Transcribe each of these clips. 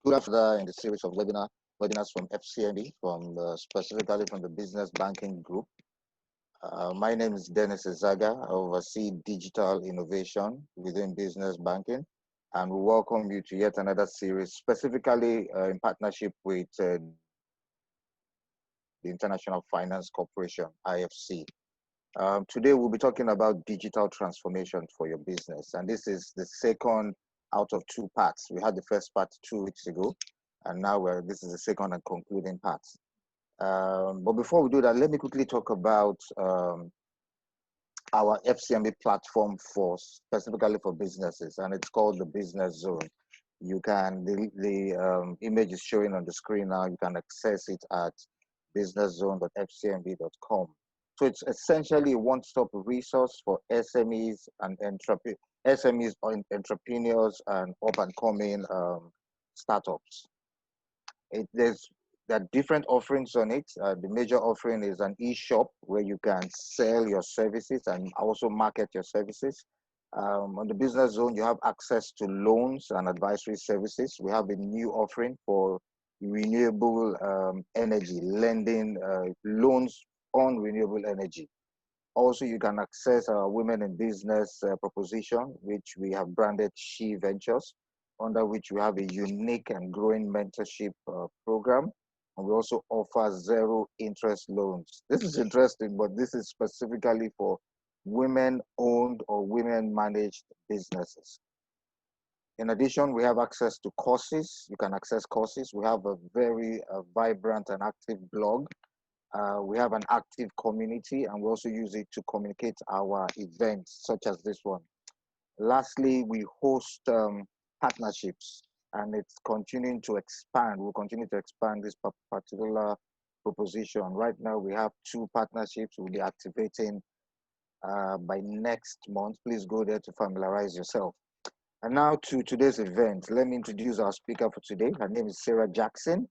Good afternoon in the series of webinars from FCMB, specifically from the Business Banking Group. My name is Dennis Ezaga. I oversee digital innovation within business banking, and we welcome you to yet another series, specifically in partnership with the International Finance Corporation, IFC. Today, we'll be talking about digital transformation for your business, and this is the second out of two parts. We had the first part 2 weeks ago, and now this is the second and concluding part. But before we do that, let me quickly talk about our FCMB platform specifically for businesses, and it's called the Business Zone. You can, the image is showing on the screen now. You can access it at businesszone.fcmb.com. So it's essentially a one-stop resource for SMEs and entrepreneurs and up-and-coming startups. There are different offerings on it. The major offering is an e-shop where you can sell your services and also market your services. On the Business Zone, you have access to loans and advisory services. We have a new offering for renewable energy, lending loans on renewable energy. Also, you can access our Women in Business proposition, which we have branded She Ventures, under which we have a unique and growing mentorship program. And we also offer zero interest loans. This is interesting, but this is specifically for women-owned or women-managed businesses. In addition, we have access to courses. You can access courses. We have a very vibrant and active blog. We have an active community, and we also use it to communicate our events, such as this one. Lastly, we host partnerships, and it's continuing to expand. We'll continue to expand this particular proposition. Right now, we have 2 partnerships we'll be activating by next month. Please go there to familiarize yourself. And now to today's event. Let me introduce our speaker for today. Her name is Sarah Jackson.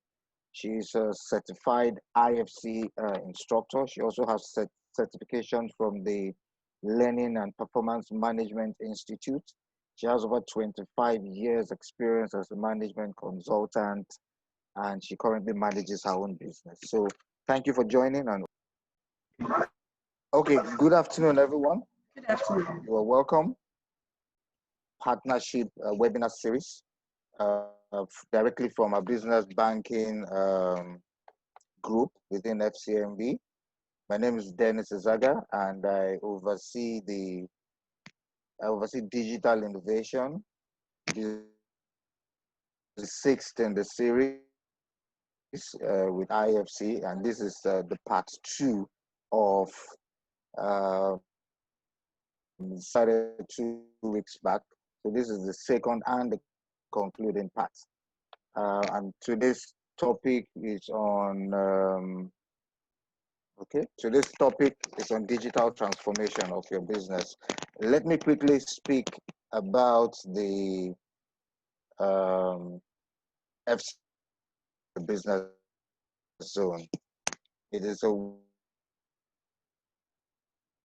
She's a certified IFC instructor. She also has certification from the Learning and Performance Management Institute. She has over 25 years experience as a management consultant, and she currently manages her own business. So thank you for joining. And okay, good afternoon, everyone. Good afternoon. You are welcome. Partnership webinar series directly from our business banking group within FCMB. My name is Dennis Ezaga, and I oversee digital innovation. This is the 6th in the series with IFC, and this is the part 2 of started 2 weeks back. So this is the second and the concluding part. And today's topic is on today's topic is on digital transformation of your business. Let me quickly speak about the FC Business Zone. It is a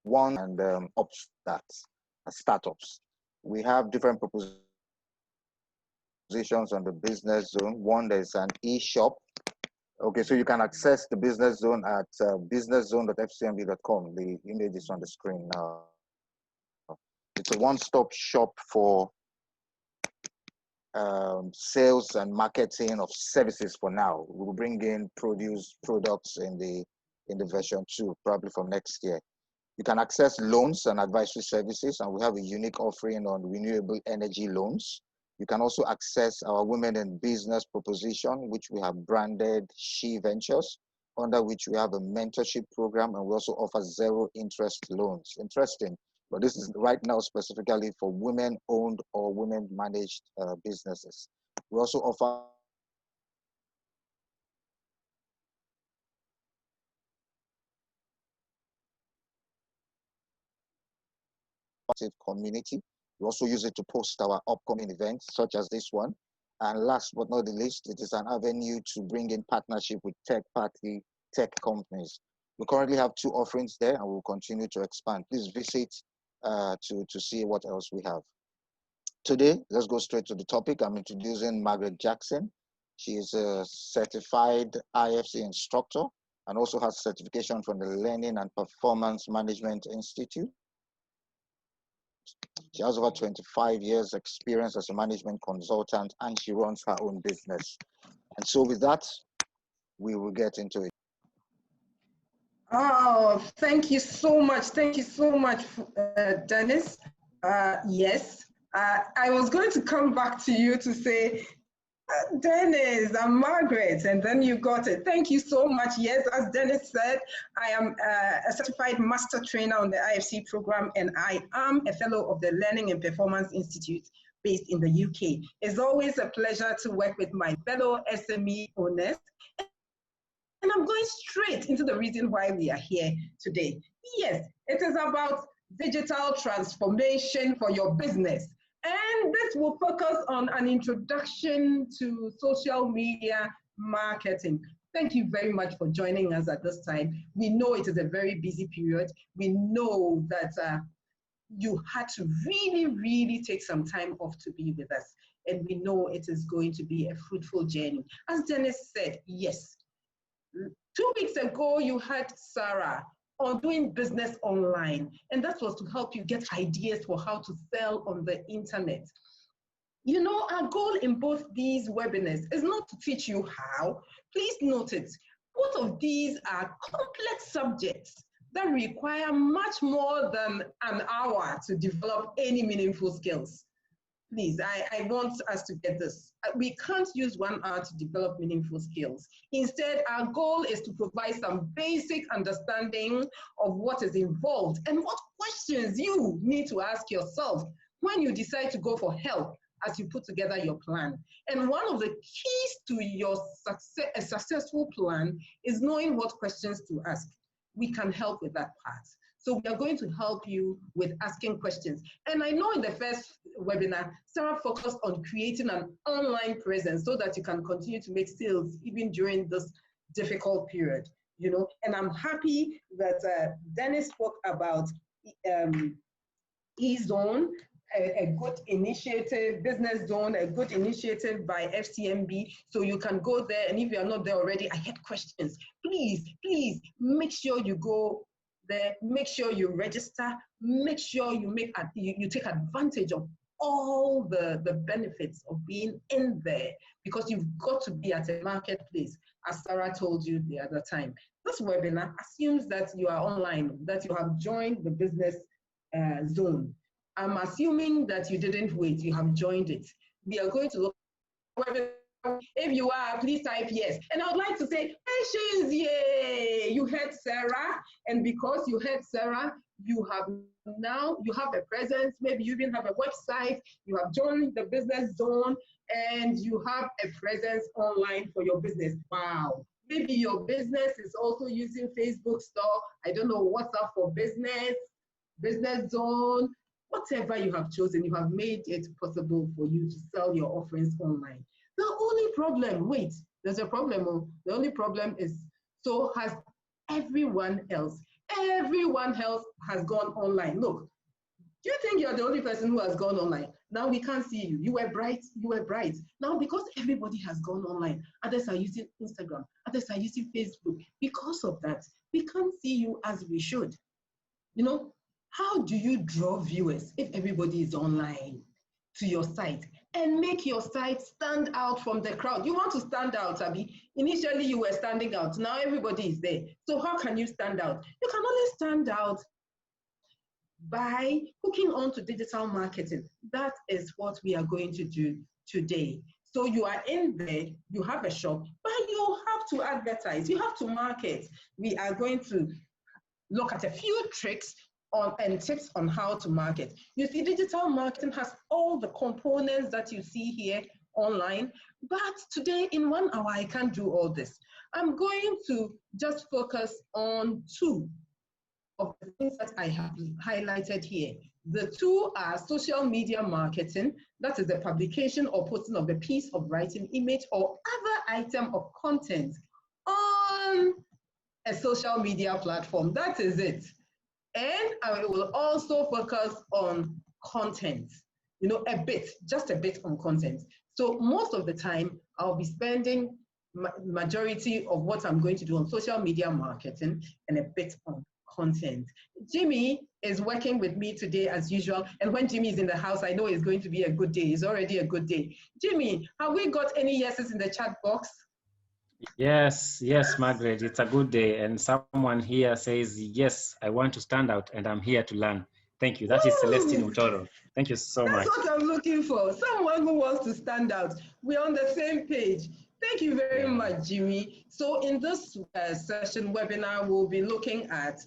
one and startups. We have different propositions on the Business Zone. One, there's an e-shop. Okay, so you can access the Business Zone at businesszone.fcmb.com. The image is on the screen now. It's a one-stop shop for sales and marketing of services for now. We'll bring in products in the version 2, probably from next year. You can access loans and advisory services, and we have a unique offering on renewable energy loans. You can also access our Women in Business proposition, which we have branded She Ventures, under which we have a mentorship program, and we also offer zero interest loans. Interesting, but this is right now specifically for women-owned or women-managed businesses. We also offer community. We also use it to post our upcoming events, such as this one. And last but not the least, it is an avenue to bring in partnership with tech companies. We currently have 2 offerings there, and we'll continue to expand. Please visit to see what else we have. Today, let's go straight to the topic. I'm introducing Margaret Jackson. She is a certified IFC instructor and also has certification from the Learning and Performance Management Institute. She has over 25 years experience as a management consultant, and she runs her own business. And so with that, we will get into it. Oh, thank you so much. Thank you so much, Dennis. Yes, I was going to come back to you to say, Dennis, I'm Margaret, and then you got it. Thank you so much. Yes, as Dennis said, I am a certified master trainer on the IFC program, and I am a fellow of the Learning and Performance Institute based in the UK. It's always a pleasure to work with my fellow SME owners. And I'm going straight into the reason why we are here today. Yes, it is about digital transformation for your business. And this will focus on an introduction to social media marketing. Thank you very much for joining us at this time. We know it is a very busy period. We know that you had to really take some time off to be with us. And we know it is going to be a fruitful journey. As Dennis said, yes. 2 weeks ago, you had Sarah on doing business online, and that was to help you get ideas for how to sell on the internet. You know, our goal in both these webinars is not to teach you how. Please note it. Both of these are complex subjects that require much more than an hour to develop any meaningful skills. Please, I want us to get this. We can't use 1 hour to develop meaningful skills. Instead, our goal is to provide some basic understanding of what is involved and what questions you need to ask yourself when you decide to go for help as you put together your plan. And one of the keys to your a successful plan is knowing what questions to ask. We can help with that part. So we are going to help you with asking questions. And I know in the first webinar, Sarah focused on creating an online presence so that you can continue to make sales even during this difficult period, you know. And I'm happy that Dennis spoke about eZone, a good initiative, Business Zone, a good initiative by FCMB. So you can go there, and if you're not there already, I had questions. Please make sure you go there, make sure you register, make sure you you take advantage of all the benefits of being in there, because you've got to be at a marketplace, as Sarah told you the other time. This webinar assumes that you are online, that you have joined the Business Zone. I'm assuming that you didn't wait, you have joined it. We are going to look at. If you are, please type yes. And I would like to say, patience, yay! You heard Sarah, and because you heard Sarah, you have a presence, maybe you even have a website, you have joined the Business Zone, and you have a presence online for your business. Wow. Maybe your business is also using Facebook Store, I don't know, WhatsApp for Business, Business Zone, whatever you have chosen, you have made it possible for you to sell your offerings online. The only problem, wait, there's a problem. The only problem is, so has everyone else. Everyone else has gone online. Look, do you think you're the only person who has gone online? Now we can't see you. You were bright. Now because everybody has gone online, others are using Instagram, others are using Facebook. Because of that, we can't see you as we should. You know, how do you draw viewers if everybody is online to your site and make your site stand out from the crowd? You want to stand out, Abby. Initially you were standing out, now everybody is there. So how can you stand out? You can only stand out by hooking on to digital marketing. That is what we are going to do today. So you are in there, you have a shop, but you have to advertise, you have to market. We are going to look at a few tricks and tips on how to market. You see, digital marketing has all the components that you see here online, but today in 1 hour, I can't do all this. I'm going to just focus on 2 of the things that I have highlighted here. The 2 are social media marketing, that is the publication or posting of a piece of writing, image, or other item of content on a social media platform. That is it. And I will also focus on content, you know, just a bit on content. So most of the time, I'll be spending majority of what I'm going to do on social media marketing and a bit on content. Jimmy is working with me today as usual. And when Jimmy is in the house, I know it's going to be a good day. It's already a good day. Jimmy, have we got any yeses in the chat box? Yes, yes, Margaret, it's a good day. And someone here says, yes, I want to stand out and I'm here to learn. Thank you. That is Celestine Utoro. Thank you so much. That's what I'm looking for. Someone who wants to stand out. We're on the same page. Thank you very much, Jimmy. So in this session webinar, we'll be looking at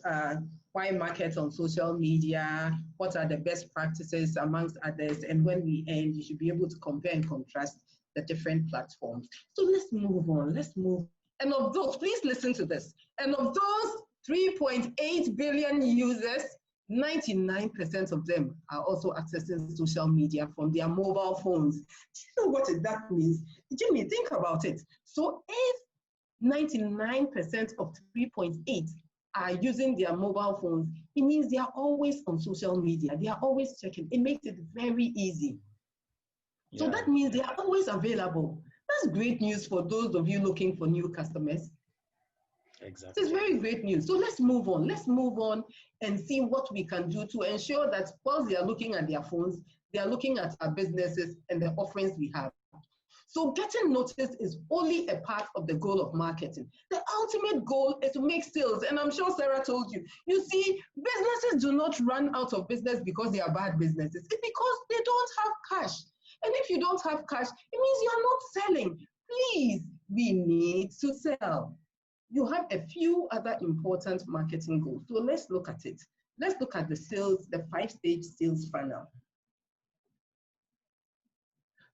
why market on social media, what are the best practices amongst others, and when we end, you should be able to compare and contrast the different platforms. So let's move on, let's move. And of those, please listen to this. And of those 3.8 billion users, 99% of them are also accessing social media from their mobile phones. Do you know what that means? Jimmy, think about it. So if 99% of 3.8 are using their mobile phones, it means they are always on social media. They are always checking. It makes it very easy. So that means they are always available. That's great news for those of you looking for new customers. Exactly. It's very great news. So let's move on. Let's move on and see what we can do to ensure that whilst they are looking at their phones, they are looking at our businesses and the offerings we have. So getting noticed is only a part of the goal of marketing. The ultimate goal is to make sales. And I'm sure Sarah told you, you see, businesses do not run out of business because they are bad businesses. It's because they don't have cash. And if you don't have cash, it means you're not selling. Please, we need to sell. You have a few other important marketing goals. So let's look at it. Let's look at the sales, the 5-stage sales funnel.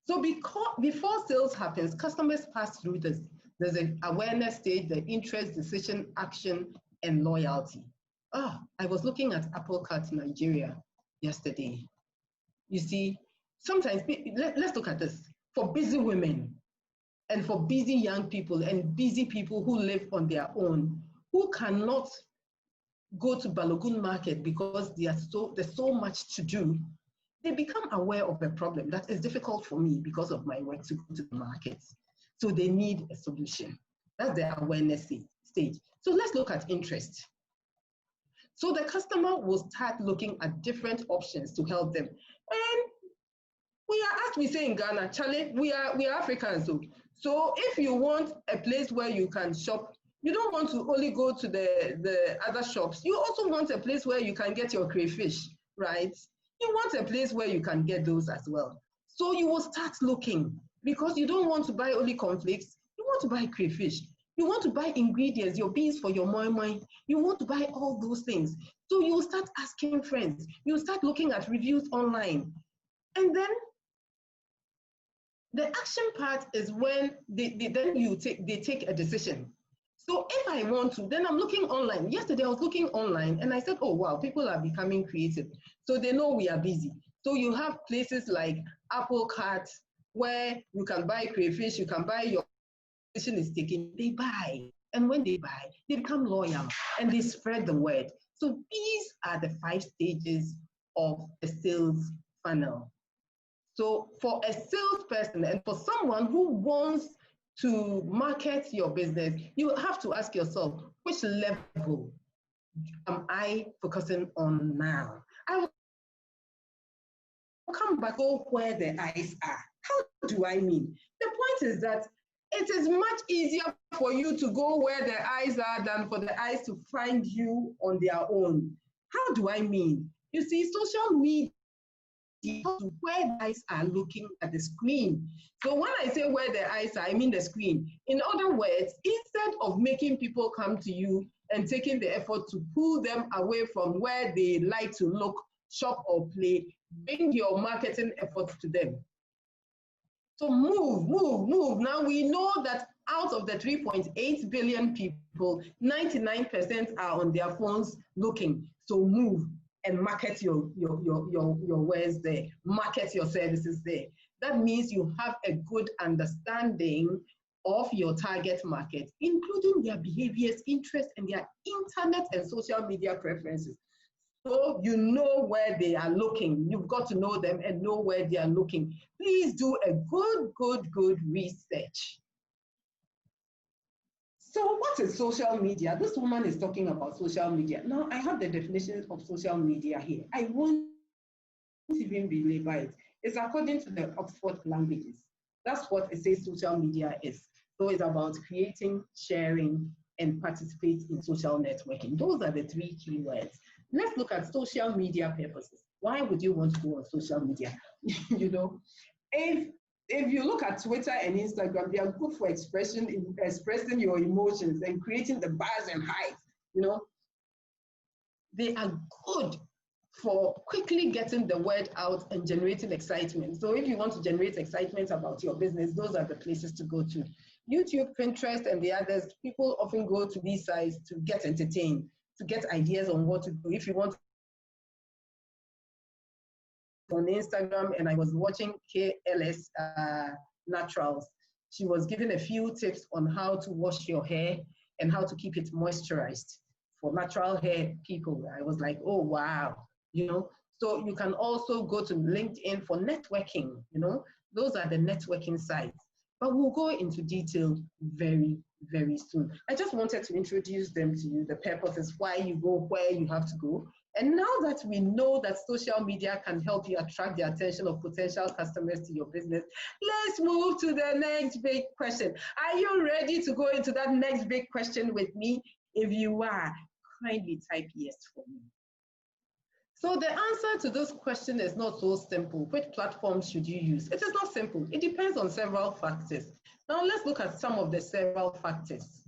So before sales happens, customers pass through this. There's an awareness stage, the interest, decision, action, and loyalty. I was looking at Apple Cart Nigeria yesterday. You see, sometimes, let's look at this. For busy women and for busy young people and busy people who live on their own, who cannot go to Balogun Market because there's so much to do, they become aware of the problem that is difficult for me because of my work to go to the market. So they need a solution. That's the awareness stage. So let's look at interest. So the customer will start looking at different options to help them. And we are, as we say in Ghana, Charlie, we are Africans. So if you want a place where you can shop, you don't want to only go to the other shops. You also want a place where you can get your crayfish, right? You want a place where you can get those as well. So you will start looking because you don't want to buy only cornflakes. You want to buy crayfish. You want to buy ingredients, your beans for your moi moi. You want to buy all those things. So you will start asking friends. You will start looking at reviews online. And then the action part is when they take a decision. So if I want to, then I'm looking online. Yesterday I was looking online and I said, oh wow, people are becoming creative. So they know we are busy. So you have places like Apple Cart where you can buy crayfish, you can buy your decision is taken, they buy. And when they buy, they become loyal and they spread the word. So these are the 5 stages of the sales funnel. So for a salesperson and for someone who wants to market your business, you have to ask yourself, which level am I focusing on now? I will come back to where the eyes are. How do I mean? The point is that it is much easier for you to go where the eyes are than for the eyes to find you on their own. How do I mean? You see, social media, where the eyes are looking at the screen. So when I say where the eyes are, I mean the screen. In other words, instead of making people come to you and taking the effort to pull them away from where they like to look, shop, or play, bring your marketing efforts to them. So move. Now we know that out of the 3.8 billion people, 99% are on their phones looking. So move and market your wares there, market your services there. That means you have a good understanding of your target market, including their behaviors, interests, and their internet and social media preferences. So you know where they are looking. You've got to know them and know where they are looking. Please do a good research. So what is social media? This woman is talking about social media. Now I have the definition of social media here. I won't even belabor it. It's according to the Oxford Languages. That's what it says social media is. So it's about creating, sharing, and participate in social networking. Those are the three key words. Let's look at social media purposes. Why would you want to go on social media? You know, if you look at Twitter and Instagram, they are good for expressing your emotions and creating the buzz and hype. You know, they are good for quickly getting the word out and generating excitement. So if you want to generate excitement about your business, those are the places to go to. YouTube, Pinterest, and the others, people often go to these sites to get entertained, to get ideas on what to do. If you want on Instagram, and I was watching KLS Naturals, she was giving a few tips on how to wash your hair and how to keep it moisturized for natural hair people. I was like, oh, wow. You know, so you can also go to LinkedIn for networking, you know, those are the networking sites. But we'll go into detail very soon. I just wanted to introduce them to you, the purposes, why you go, where you have to go. And now that we know that social media can help you attract the attention of potential customers to your business, let's move to the next big question. Are you ready to go into that next big question with me? If you are, kindly type yes for me. So the answer to this question is not so simple. Which platform should you use? It is not simple. It depends on several factors. Now let's look at some of the several factors.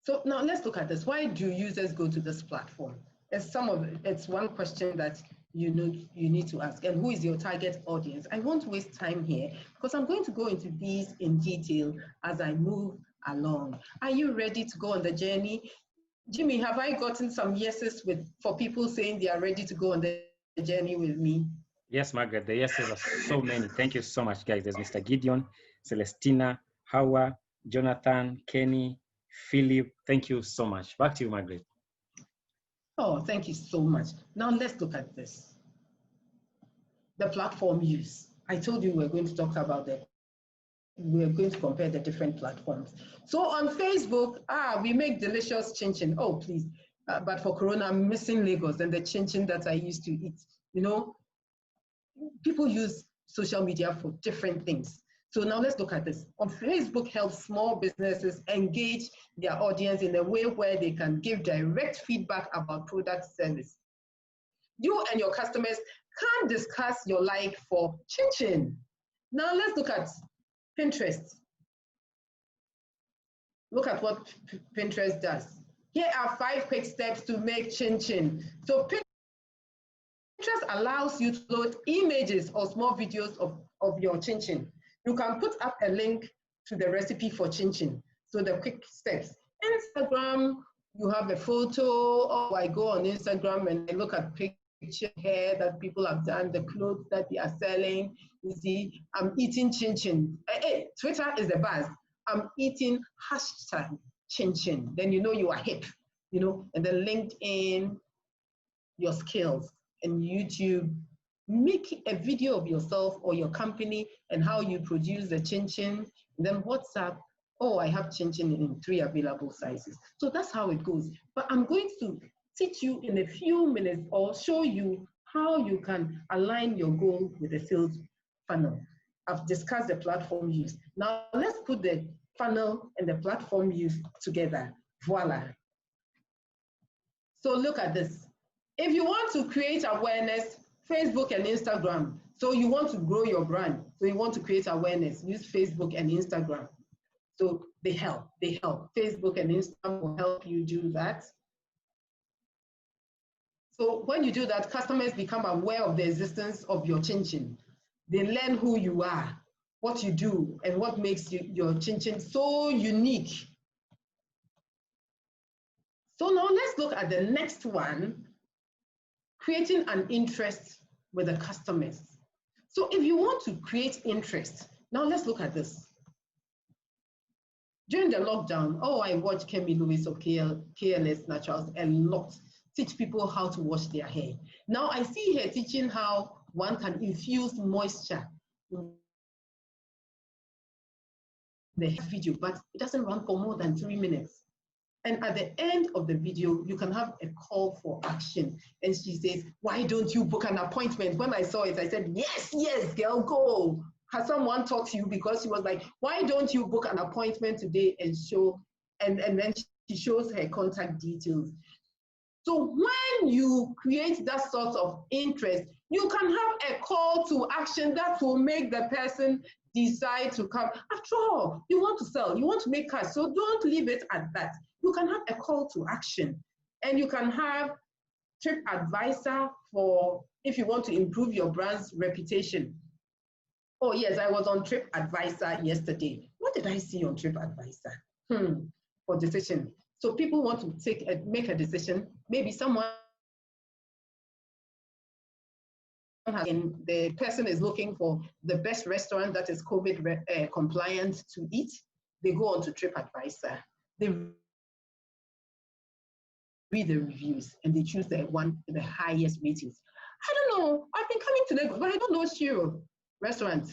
So now let's look at this. Why do users go to this platform? It's one question that you need to ask. And who is your target audience? I won't waste time here because I'm going to go into these in detail as I move along. Are you ready to go on the journey? Jimmy, have I gotten some yeses for people saying they are ready to go on the journey with me? Yes, Margaret, the yeses are so many. Thank you so much, guys. There's Mr. Gideon, Celestina, Hawa, Jonathan, Kenny, Philip. Thank you so much. Back to you, Margaret. Oh, thank you so much. Now let's look at this. The platform use. I told you we're going to talk about that. We're going to compare the different platforms. So on Facebook, we make delicious chin-chin. Oh, please. But for Corona, I'm missing Lagos and the chin-chin that I used to eat. You know, people use social media for different things. So now let's look at this. On Facebook helps small businesses engage their audience in a way where they can give direct feedback about product service. You and your customers can discuss your like for chin-chin. Now let's look at Pinterest. Look at what Pinterest does. Here are 5 quick steps to make chin-chin. So Pinterest allows you to load images or small videos of your chin-chin. You can put up a link to the recipe for chin-chin. So the quick steps. Instagram, you have a photo, or I go on Instagram and I look at picture here that people have done, the clothes that they are selling. You see, I'm eating chin-chin. Hey, Twitter is the buzz. I'm eating hashtag chin-chin. Then you know you are hip, you know, and then LinkedIn, your skills, and YouTube. Make a video of yourself or your company and how you produce the chin-chin. Then WhatsApp, oh, I have chin-chin in 3 available sizes. So that's how it goes. But I'm going to teach you in a few minutes or show you how you can align your goal with the sales funnel. I've discussed the platform use. Now let's put the funnel and the platform use together. Voila. So look at this. If you want to create awareness, Facebook and Instagram. So you want to grow your brand. So you want to create awareness, use Facebook and Instagram. So they help. Facebook and Instagram will help you do that. So when you do that, customers become aware of the existence of your chin-chin. They learn who you are, what you do, and what makes your chin-chin so unique. So now let's look at the next one, creating an interest with the customers. So if you want to create interest, now let's look at this. During the lockdown, I watched Kemi Lewis of KLS Naturals a lot. teach people how to wash their hair. Now I see her teaching how one can infuse moisture in the video, but it doesn't run for more than 3 minutes. And at the end of the video, you can have a call for action. And she says, why don't you book an appointment? When I saw it, I said, yes, yes, girl, go. Has someone taught you? Because she was like, why don't you book an appointment today and show, and then she shows her contact details. So when you create that sort of interest, you can have a call to action that will make the person decide to come. After all, you want to sell, you want to make cash, so don't leave it at that. You can have a call to action, and you can have TripAdvisor for if you want to improve your brand's reputation. Oh yes, I was on TripAdvisor yesterday. What did I see on TripAdvisor? For decision. So people want to make a decision. Maybe someone, and the person is looking for the best restaurant that is COVID compliant to eat. They go on to TripAdvisor. They read the reviews and they choose the one with the highest ratings. I don't know. I've been coming to Lagos, but I don't know Shiro restaurant.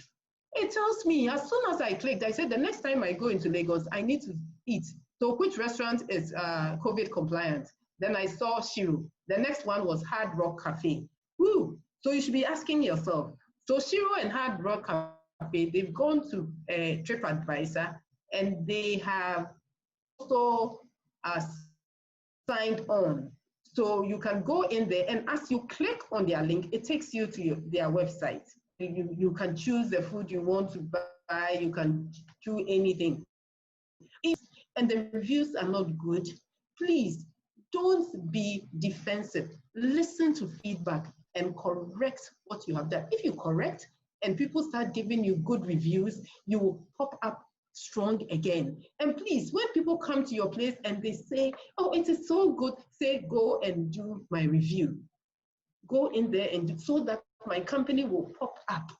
It tells me as soon as I clicked, I said the next time I go into Lagos, I need to eat. So which restaurant is COVID compliant? Then I saw Shiro. The next one was Hard Rock Cafe. Woo! So you should be asking yourself. So Shiro and Hard Rock Cafe, they've gone to TripAdvisor, and they have also signed on. So you can go in there, and as you click on their link, it takes you to their website. You can choose the food you want to buy. You can do anything. And the reviews are not good, please don't be defensive. Listen to feedback and correct what you have done. If you correct and people start giving you good reviews, you will pop up strong again. And please, when people come to your place and they say, oh, it is so good, say, go and do my review. Go in there and do, so that my company will pop up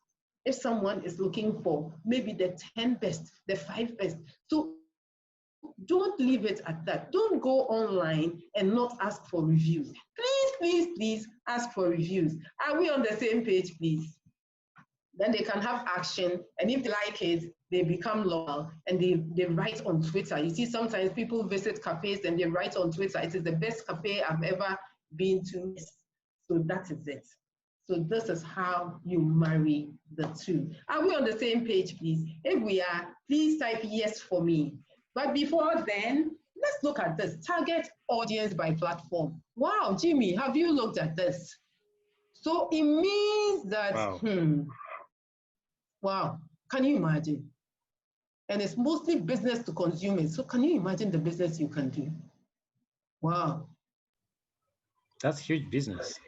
if someone is looking for maybe the 10 best, the 5 best. So don't leave it at that. Don't go online and not ask for reviews. Please, please, please ask for reviews. Are we on the same page, please? Then they can have action, and if they like it, they become loyal, and they write on Twitter. You see, sometimes people visit cafes and they write on Twitter, it is the best cafe I've ever been to. So that is it. So this is how you marry the two. Are we on the same page, please? If we are, please type yes for me. But before then, let's look at this. Target audience by platform. Wow, Jimmy, have you looked at this? So it means that, wow, can you imagine? And it's mostly business to consumers. So can you imagine the business you can do? Wow. That's huge business.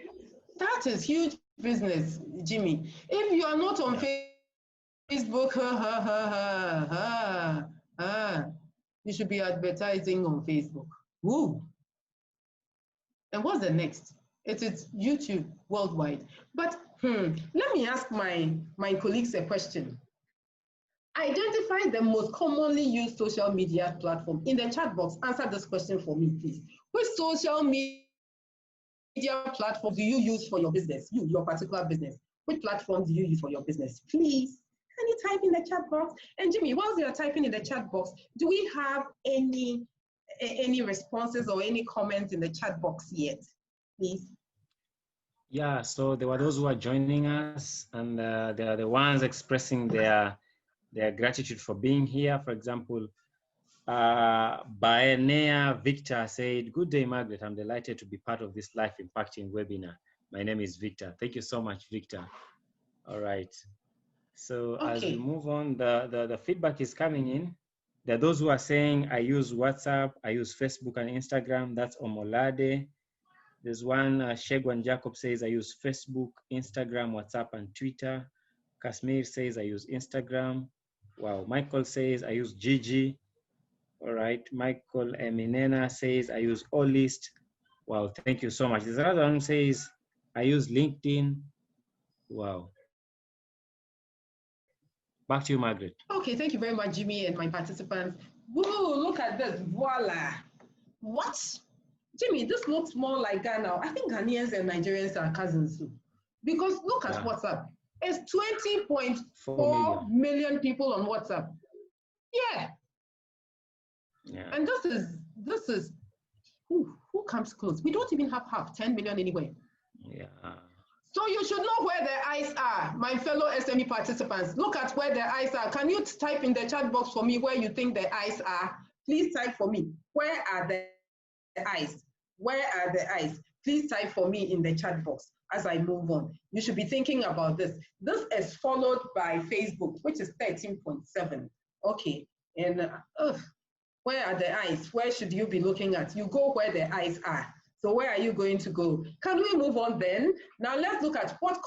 That is huge business, Jimmy. If you are not on Facebook, you should be advertising on Facebook. Woo. And what's the next? It is YouTube worldwide. But let me ask my colleagues a question. Identify the most commonly used social media platform. In the chat box, answer this question for me, please. Which social media platform do you use for your business? Your particular business. Which platform do you use for your business? Please, can you type in the chat box? And Jimmy, whilst you're typing in the chat box, do we have any responses or any comments in the chat box yet? Please. Yeah, so there were those who are joining us, and they are the ones expressing their gratitude for being here. For example, Baenea Victor said, "Good day, Margaret. I'm delighted to be part of this life impacting webinar. My name is Victor." Thank you so much, Victor. All right. So as we move on, the feedback is coming in. There are those who are saying, I use WhatsApp, I use Facebook and Instagram. That's Omolade. There's one, Shegwan Jacob says, I use Facebook, Instagram, WhatsApp, and Twitter. Kashmir says, I use Instagram. Wow. Michael says, I use Gigi. All right. Michael Eminena says, I use Allist. Wow. Thank you so much. There's another one who says, I use LinkedIn. Wow. Back to you, Margaret. Okay, thank you very much, Jimmy, and my participants. Whoa, look at this, voila. What? Jimmy, this looks more like Ghana. I think Ghanaians and Nigerians are cousins too. Because look at WhatsApp. It's 20.4 million people on WhatsApp. Yeah. And this is who comes close? We don't even have half, 10 million anyway. Yeah. So you should know where their eyes are, my fellow SME participants. Look at where their eyes are. Can you type in the chat box for me where you think their eyes are? Please type for me. Where are the eyes? Where are the eyes? Please type for me in the chat box as I move on. You should be thinking about this. This is followed by Facebook, which is 13.7. Okay. And where are the eyes? Where should you be looking at? You go where the eyes are. So where are you going to go? Can we move on then? Now let's look at what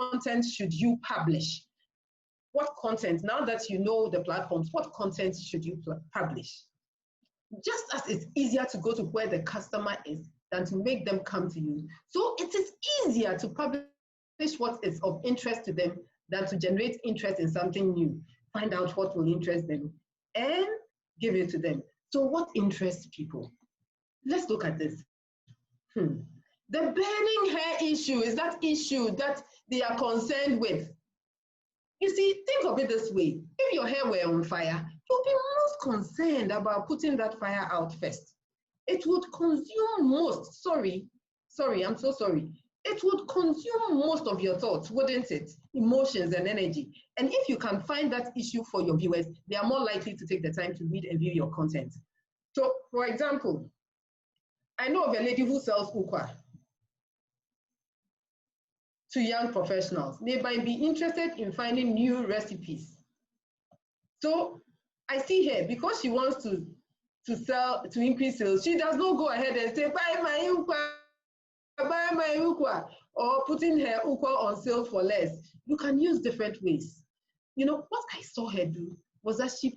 content should you publish? What content, now that you know the platforms, what content should you publish? Just as it's easier to go to where the customer is than to make them come to you. So it is easier to publish what is of interest to them than to generate interest in something new. Find out what will interest them and give it to them. So what interests people? Let's look at this. The burning hair issue is that issue that they are concerned with. You see, think of it this way. If your hair were on fire, you'll be most concerned about putting that fire out first. It would consume most, sorry, I'm so sorry. It would consume most of your thoughts, wouldn't it? Emotions and energy. And if you can find that issue for your viewers, they are more likely to take the time to read and view your content. So, for example, I know of a lady who sells ukwa to young professionals. They might be interested in finding new recipes. So I see her, because she wants to sell, to increase sales, she does not go ahead and say, buy my ukwa, or putting her ukwa on sale for less. You can use different ways. You know, what I saw her do was that she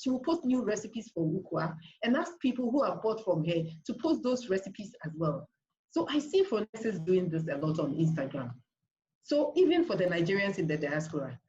will post new recipes for ukwa and ask people who have bought from her to post those recipes as well. So I see Phronesis doing this a lot on Instagram. So even for the Nigerians in the diaspora,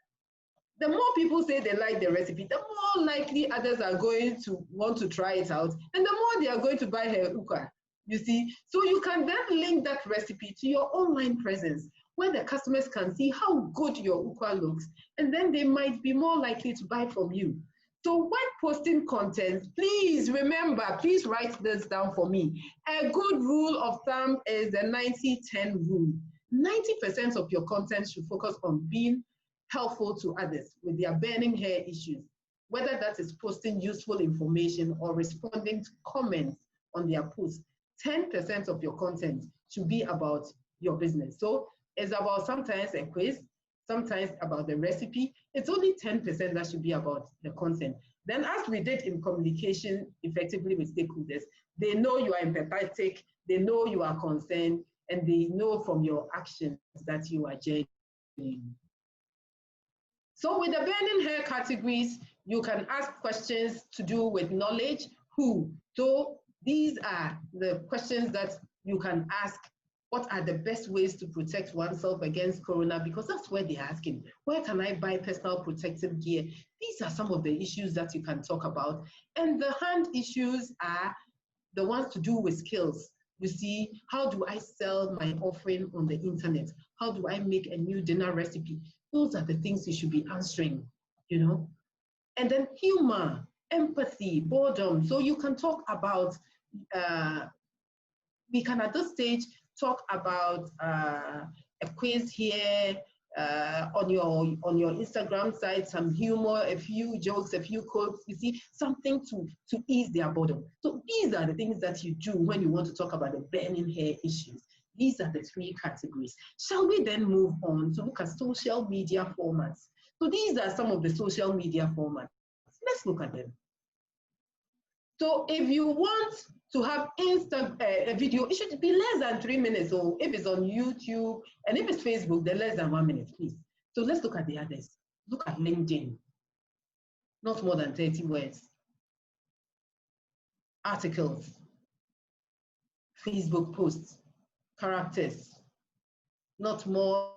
the more people say they like the recipe, the more likely others are going to want to try it out, and the more they are going to buy her ukwa, you see. So you can then link that recipe to your online presence, where the customers can see how good your ukwa looks, and then they might be more likely to buy from you. So when posting content, please remember, please write this down for me. A good rule of thumb is the 90-10 rule. 90% of your content should focus on being helpful to others with their burning hair issues, whether that is posting useful information or responding to comments on their posts. 10% of your content should be about your business. So it's about sometimes a quiz, sometimes about the recipe. It's only 10% that should be about the content. Then, as we did in communication effectively with stakeholders, they know you are empathetic, they know you are concerned, and they know from your actions that you are genuine. So with the burning hair categories, you can ask questions to do with knowledge, who. So these are the questions that you can ask. What are the best ways to protect oneself against corona? Because that's where they're asking. Where can I buy personal protective gear? These are some of the issues that you can talk about. And the hand issues are the ones to do with skills. You see, how do I sell my offering on the internet? How do I make a new dinner recipe? Those are the things you should be answering, you know? And then humor, empathy, boredom. So you can talk about, we can at this stage talk about a quiz here, on your Instagram site, some humor, a few jokes, a few quotes, you see, something to ease their boredom. So these are the things that you do when you want to talk about the burning hair issues. These are the 3 categories. Shall we then move on to look at social media formats? So these are some of the social media formats. Let's look at them. So if you want to have a video, it should be less than 3 minutes. So if it's on YouTube, and if it's Facebook, then less than 1 minute, please. So let's look at the others. Look at LinkedIn. Not more than 30 words. Articles. Facebook posts. Characters. Not more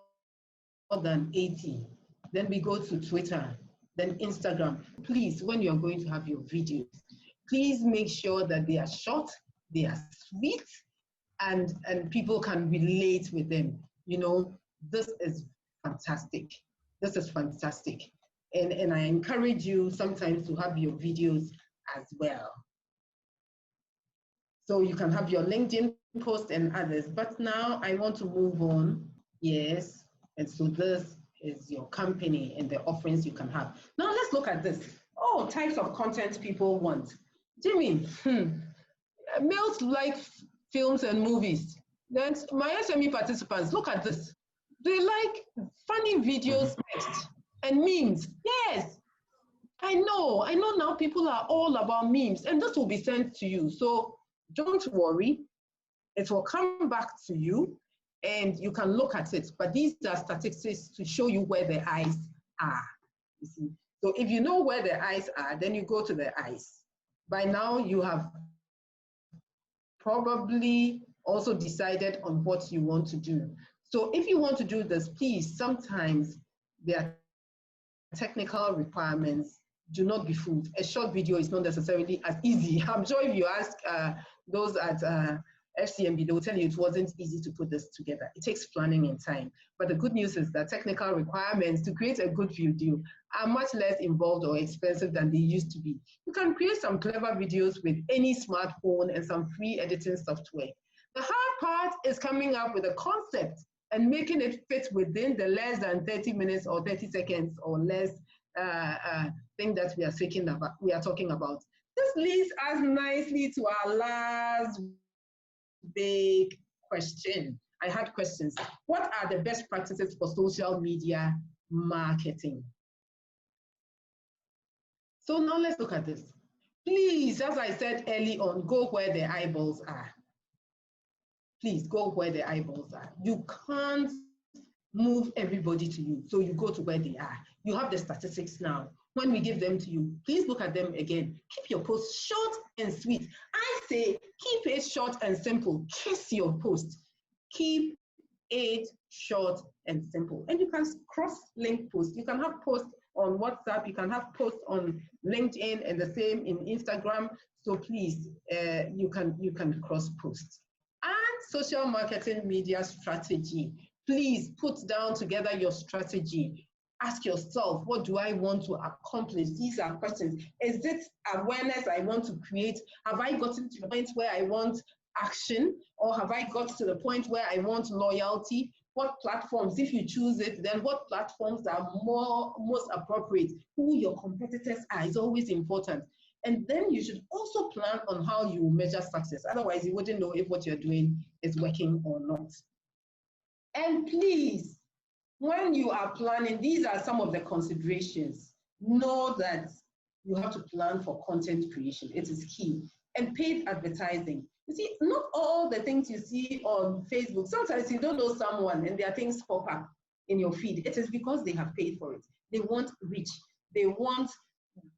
than 80. Then we go to Twitter, then Instagram. Please, when you're going to have your videos, please make sure that they are short, they are sweet, and people can relate with them. You know, this is fantastic. This is fantastic. And I encourage you sometimes to have your videos as well. So you can have your LinkedIn post and others. But now I want to move on. Yes. And so this is your company and the offerings you can have. Now let's look at this. Oh, types of content people want. Jimmy, males like films and movies. Then my SME participants, look at this. They like funny videos next and memes. Yes, I know now people are all about memes, and this will be sent to you. So don't worry, it will come back to you and you can look at it. But these are statistics to show you where the eyes are. You see? So if you know where the eyes are, then you go to the eyes. By now you have probably also decided on what you want to do. So if you want to do this, please, sometimes there are technical requirements. Do not be fooled. A short video is not necessarily as easy. I'm sure if you ask those at FCMB, they will tell you it wasn't easy to put this together. It takes planning and time. But the good news is that technical requirements to create a good video are much less involved or expensive than they used to be. You can create some clever videos with any smartphone and some free editing software. The hard part is coming up with a concept and making it fit within the less than 30 minutes or 30 seconds or less thing that we are talking about. This leads us nicely to our last big question. I had questions. What are the best practices for social media marketing? So now let's look at this. Please, as I said early on, go where the eyeballs are. Please go where the eyeballs are. You can't move everybody to you, so you go to where they are. You have the statistics now. When we give them to you, please look at them again. Keep your post short and sweet. I say keep it short and simple. Kiss your post. Keep it short and simple. And you can cross-link posts. You can have posts on WhatsApp. You can have posts on LinkedIn and the same in Instagram. So please, you can cross-post. And social marketing media strategy. Please put down together your strategy. Ask yourself, what do I want to accomplish? These are questions. Is it awareness I want to create? Have I gotten to the point where I want action? Or have I got to the point where I want loyalty? What platforms, if you choose it, then what platforms are most appropriate? Who your competitors are is always important. And then you should also plan on how you measure success. Otherwise, you wouldn't know if what you're doing is working or not. And please, when you are planning, these are some of the considerations. Know that you have to plan for content creation. It is key. And paid advertising. You see, not all the things you see on Facebook, sometimes you don't know someone and their things pop up in your feed. It is because they have paid for it. They want reach. They want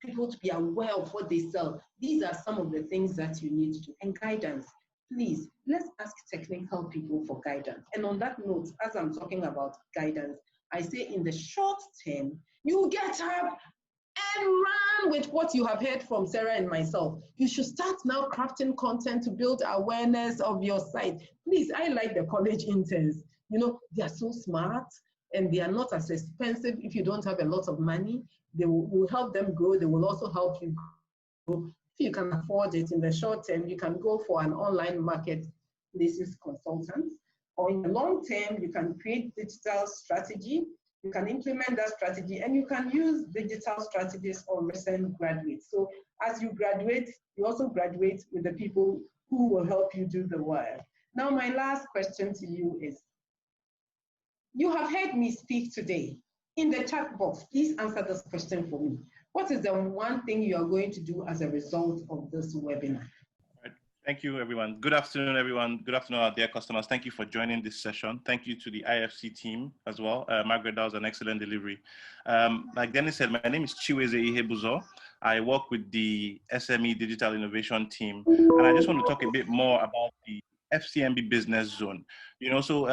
people to be aware of what they sell. These are some of the things that you need to do. And guidance. Please, let's ask technical people for guidance. And on that note, as I'm talking about guidance, I say in the short term, you get up and run with what you have heard from Sarah and myself. You should start now crafting content to build awareness of your site. Please, I like the college interns. You know, they are so smart and they are not as expensive if you don't have a lot of money. They will help them grow. They will also help you grow. If you can afford it in the short term, you can go for an online marketplaces consultant. Or in the long term, you can create digital strategy. You can implement that strategy and you can use digital strategies on recent graduates. So as you graduate, you also graduate with the people who will help you do the work. Now, my last question to you is, you have heard me speak today. In the chat box, please answer this question for me. What is the one thing you are going to do as a result of this webinar? Thank you, everyone. Good afternoon, everyone. Good afternoon, our dear customers. Thank you for joining this session. Thank you to the IFC team as well. Margaret, that was an excellent delivery. Like Dennis said, my name is Chiweze Ihebuzo. I work with the SME Digital Innovation team. And I just want to talk a bit more about the FCMB Business Zone. You know, so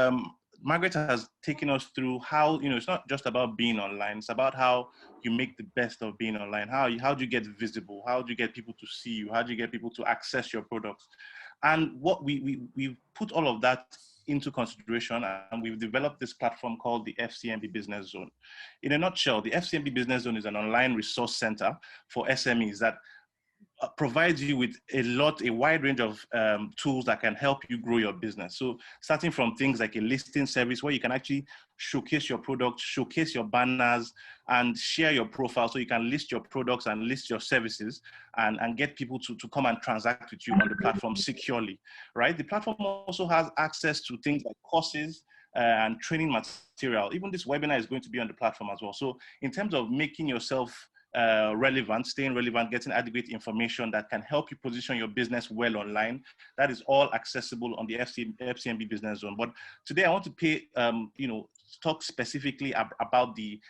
Margaret has taken us through how, you know, it's not just about being online. It's about how you make the best of being online. How do you get visible? How do you get people to see you? How do you get people to access your products? And what we've put all of that into consideration, and we've developed this platform called the FCMB Business Zone. In a nutshell, the FCMB Business Zone is an online resource center for SMEs that provides you with a wide range of tools that can help you grow your business. So starting from things like a listing service where you can actually showcase your products, showcase your banners, and share your profile so you can list your products and list your services and get people to come and transact with you on the platform securely, right? The platform also has access to things like courses, and training material. Even this webinar is going to be on the platform as well. So in terms of making yourself relevant, staying relevant, getting adequate information that can help you position your business well online, that is all accessible on the FCMB Business Zone. But today I want to talk specifically about the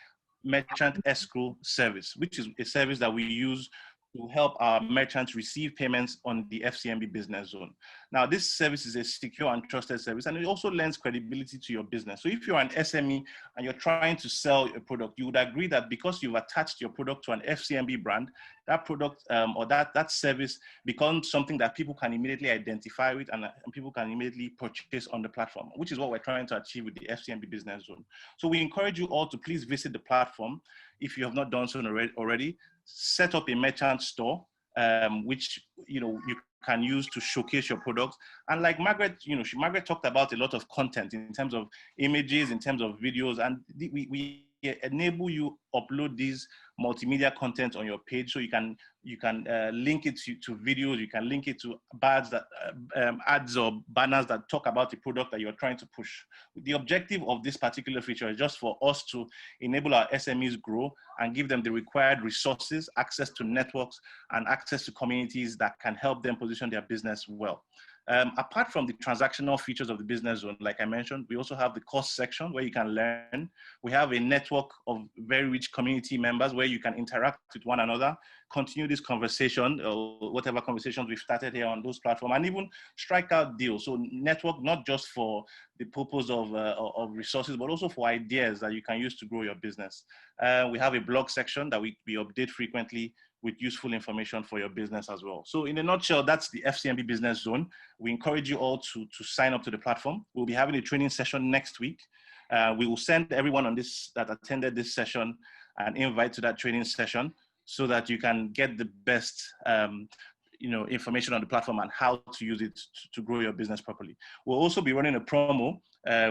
merchant escrow service, which is a service that we use to help our merchants receive payments on the FCMB Business Zone. Now, this service is a secure and trusted service, and it also lends credibility to your business. So if you're an SME and you're trying to sell a product, you would agree that because you've attached your product to an FCMB brand, that product or that service becomes something that people can immediately identify with and people can immediately purchase on the platform, which is what we're trying to achieve with the FCMB Business Zone. So we encourage you all to please visit the platform if you have not done so already. Set up a merchant store, which you can use to showcase your products. And like Margaret, Margaret talked about a lot of content in terms of images, in terms of videos, and we enable you upload these multimedia content on your page, so you can link it to videos, you can link it to ads or banners that talk about the product that you're trying to push. The objective of this particular feature is just for us to enable our SMEs grow and give them the required resources, access to networks, and access to communities that can help them position their business well. Apart from the transactional features of the Business Zone, like I mentioned, we also have the course section where you can learn. We have a network of very rich community members where you can interact with one another, continue this conversation, or whatever conversations we've started here on those platforms, and even strike out deals. So network, not just for the purpose of resources, but also for ideas that you can use to grow your business. We have a blog section that we update frequently with useful information for your business as well. So in a nutshell, that's the FCMB Business Zone. We encourage you all to sign up to the platform. We'll be having a training session next week. We will send everyone on this that attended this session an invite to that training session so that you can get the best information on the platform and how to use it to grow your business properly. We'll also be running a promo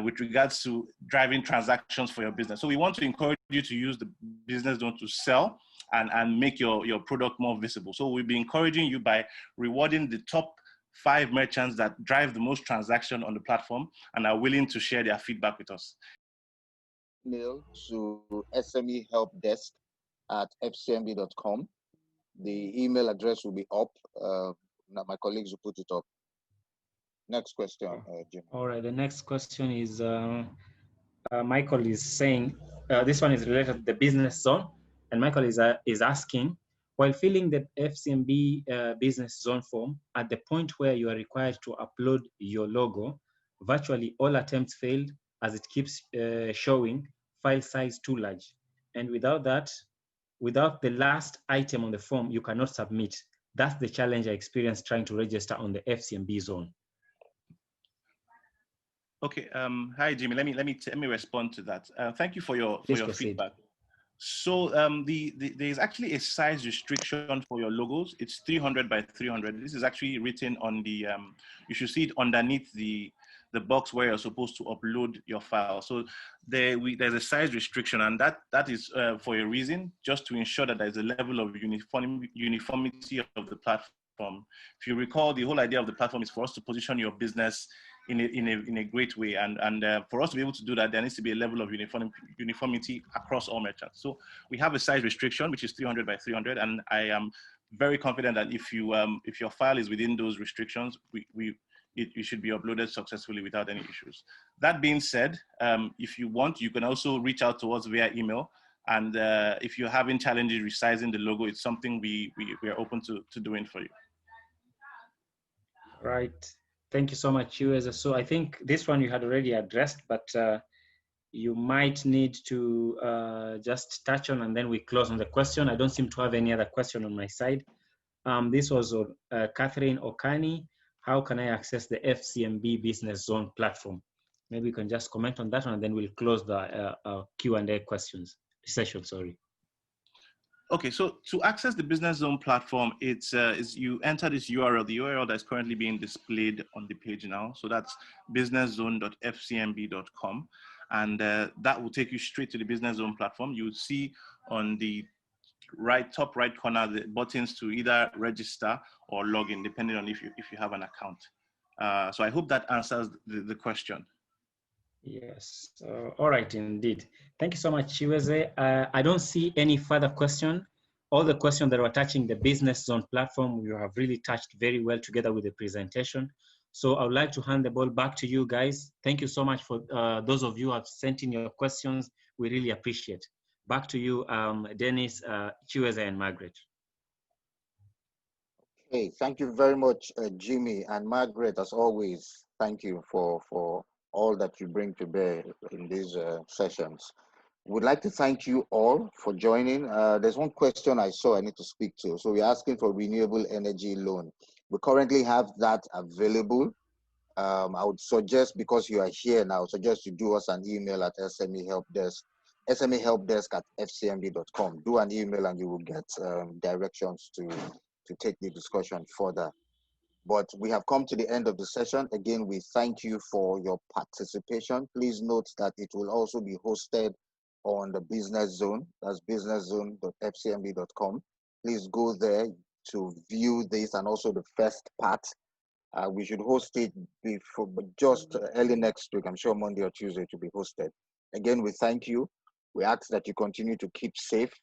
with regards to driving transactions for your business. So we want to encourage you to use the Business Zone to sell and make your product more visible. So we'll be encouraging you by rewarding the top 5 merchants that drive the most transaction on the platform and are willing to share their feedback with us. Mail to SMEhelpdesk@fcmb.com. The email address will be up. Now my colleagues will put it up. Next question, Jim. All right, the next question is Michael is saying, this one is related to the Business Zone. And Michael is asking, while filling the FCMB Business Zone form, at the point where you are required to upload your logo, virtually all attempts failed as it keeps showing file size too large. And without the last item on the form, you cannot submit. That's the challenge I experienced trying to register on the FCMB Zone. Okay, hi Jimmy, let me respond to that. Thank you for your feedback. So there is actually a size restriction for your logos. It's 300 by 300. This is actually written on the, you should see it underneath the box where you're supposed to upload your file. So there's a size restriction, and that is for a reason, just to ensure that there's a level of uniformity of the platform. If you recall, the whole idea of the platform is for us to position your business in a great way, and for us to be able to do that, there needs to be a level of uniformity across all merchants. So we have a size restriction, which is 300 by 300, and I am very confident that if your file is within those restrictions, it should be uploaded successfully without any issues. That being said, if you want, you can also reach out to us via email, and if you're having challenges resizing the logo, it's something we are open to doing for you. Right. Thank you so much, Chiweza. So I think this one you had already addressed, but you might need to just touch on, and then we close on the question. I don't seem to have any other question on my side. This was Catherine Okani how can I access the FCMB Business Zone platform? Maybe you can just comment on that one, and then we'll close the Q&A questions session. Sorry. Okay, so to access the Business Zone platform, it's you enter this URL, the URL that's currently being displayed on the page now. So that's businesszone.fcmb.com, and that will take you straight to the Business Zone platform. You'll see on the top right corner the buttons to either register or log in, depending on if you have an account. So I hope that answers the question. Yes, all right, indeed. Thank you so much, Chiweze. I don't see any further question. All the questions that were touching the Business Zone platform, you have really touched very well together with the presentation. So I would like to hand the ball back to you guys. Thank you so much for those of you who have sent in your questions. We really appreciate. Back to you, Dennis, Chiweze, and Margaret. Okay, thank you very much, Jimmy and Margaret, as always. Thank you for all that you bring to bear in these sessions. Would like to thank you all for joining. There's one question I saw I need to speak to. So we're asking for renewable energy loan. We currently have that available. I would suggest, because you are here now, suggest you do us an email at smehelpdesk@fcmb.com. Do an email and you will get directions to take the discussion further. But we have come to the end of the session. Again, we thank you for your participation. Please note that it will also be hosted on the Business Zone. That's businesszone.fcmb.com. Please go there to view this and also the first part. We should host it before, but just early next week. I'm sure Monday or Tuesday to be hosted. Again, we thank you. We ask that you continue to keep safe.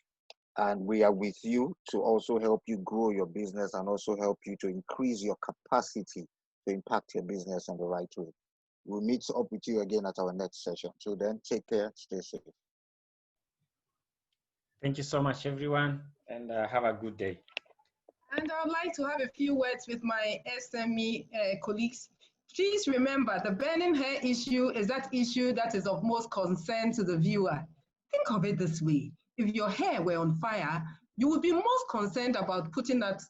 And we are with you to also help you grow your business and also help you to increase your capacity to impact your business in the right way. We'll meet up with you again at our next session. So then, take care, stay safe. Thank you so much, everyone, and have a good day. And I would like to have a few words with my SME colleagues. Please remember, the burning hair issue is that issue that is of most concern to the viewer. Think of it this way. If your hair were on fire, you would be most concerned about putting out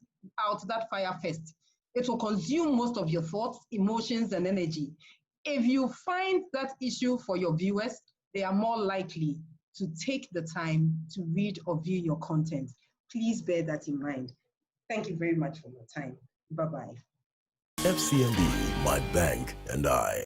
that fire first. It will consume most of your thoughts, emotions, and energy. If you find that issue for your viewers, they are more likely to take the time to read or view your content. Please bear that in mind. Thank you very much for your time. Bye-bye. FCMB, my bank and I.